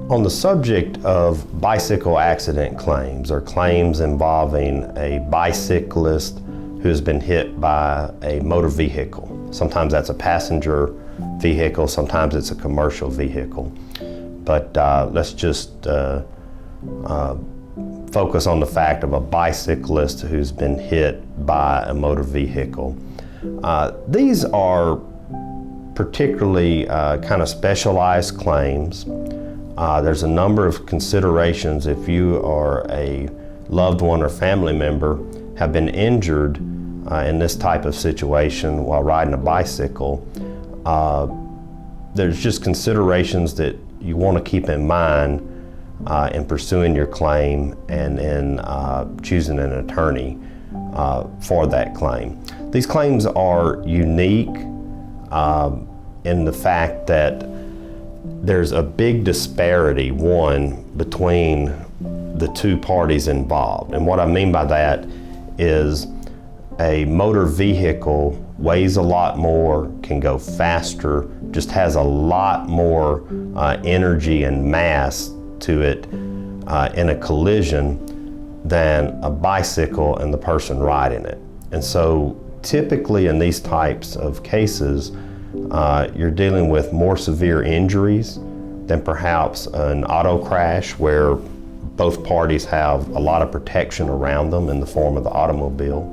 On the subject of bicycle accident claims, or claims involving a bicyclist who has been hit by a motor vehicle. Sometimes that's a passenger vehicle, sometimes it's a commercial vehicle. But let's just focus on the fact of a bicyclist who's been hit by a motor vehicle. These are particularly kind of specialized claims. There's a number of considerations if you are a loved one or family member have been injured in this type of situation while riding a bicycle. There's just considerations that you want to keep in mind in pursuing your claim and in choosing an attorney for that claim. These claims are unique in the fact that there's a big disparity, one, between the two parties involved. And what I mean by that is a motor vehicle weighs a lot more, can go faster, just has a lot more energy and mass to it in a collision than a bicycle and the person riding it. And so typically in these types of cases, you're dealing with more severe injuries than perhaps an auto crash where both parties have a lot of protection around them in the form of the automobile.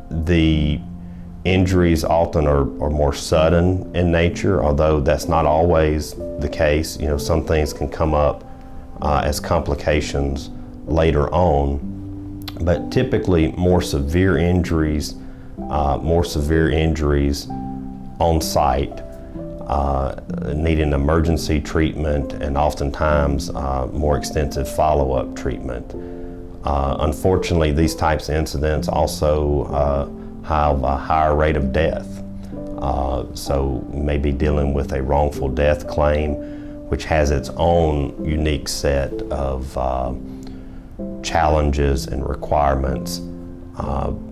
The injuries often are more sudden in nature, although that's not always the case. You know, some things can come up as complications later on, but typically more severe injuries on site, needing emergency treatment and oftentimes more extensive follow-up treatment. Unfortunately, these types of incidents also have a higher rate of death. So we may be dealing with a wrongful death claim, which has its own unique set of challenges and requirements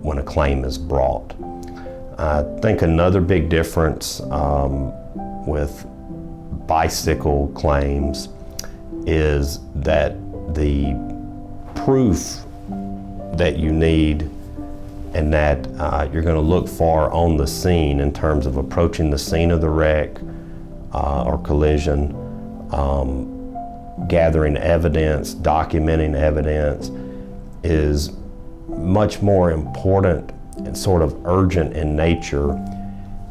when a claim is brought. I think another big difference with bicycle claims is that the proof that you need and that you're going to look for on the scene in terms of approaching the scene of the wreck or collision, gathering evidence, documenting evidence is much more important and sort of urgent in nature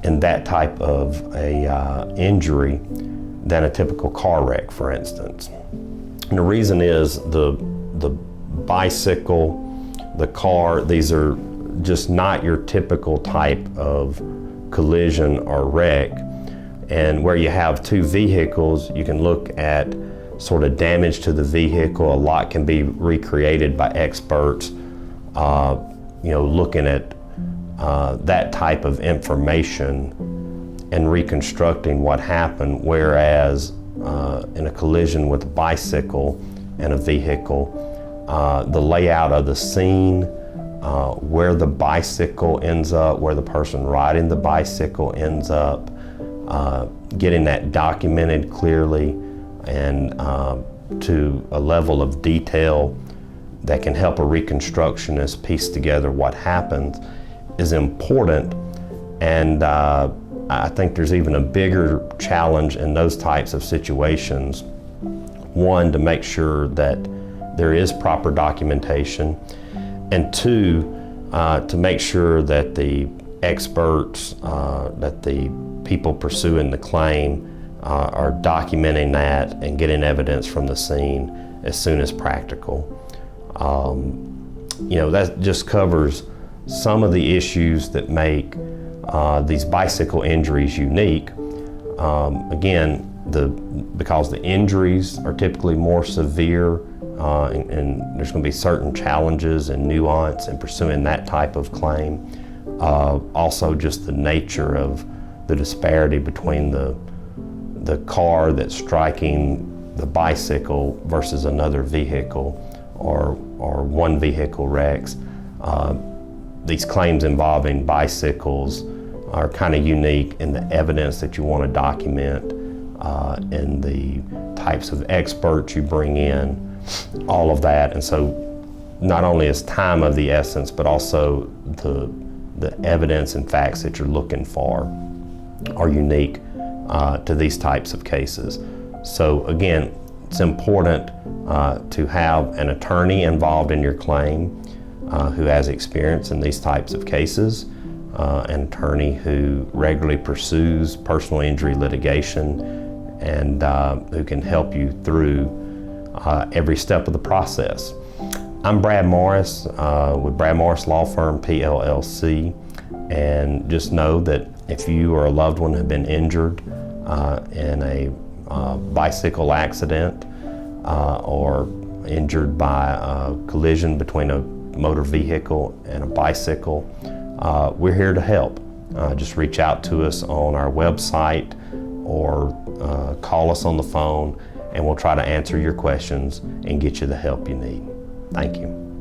in that type of a injury than a typical car wreck, for instance. And the reason is the bicycle, the car, these are just not your typical type of collision or wreck. And where you have two vehicles, you can look at sort of damage to the vehicle. A lot can be recreated by experts, looking at that type of information and reconstructing what happened, whereas in a collision with a bicycle and a vehicle, the layout of the scene, where the bicycle ends up, where the person riding the bicycle ends up, getting that documented clearly and to a level of detail that can help a reconstructionist piece together what happened is important. And I think there's even a bigger challenge in those types of situations. One, to make sure that there is proper documentation, and two, to make sure that the experts, that the people pursuing the claim are documenting that and getting evidence from the scene as soon as practical. That just covers some of the issues that make these bicycle injuries unique. Again, because the injuries are typically more severe, and there's going to be certain challenges and nuance in pursuing that type of claim. Also, just the nature of the disparity between the car that's striking the bicycle versus another vehicle, or one vehicle wrecks. These claims involving bicycles are kind of unique in the evidence that you want to document in the types of experts you bring in, all of that. And so not only is time of the essence, but also the evidence and facts that you're looking for are unique to these types of cases. So again, it's important to have an attorney involved in your claim who has experience in these types of cases, an attorney who regularly pursues personal injury litigation and who can help you through every step of the process. I'm Brad Morris with Brad Morris Law Firm, PLLC, and just know that if you or a loved one have been injured in a bicycle accident or injured by a collision between a motor vehicle and a bicycle, we're here to help. Just reach out to us on our website or call us on the phone, and we'll try to answer your questions and get you the help you need. Thank you.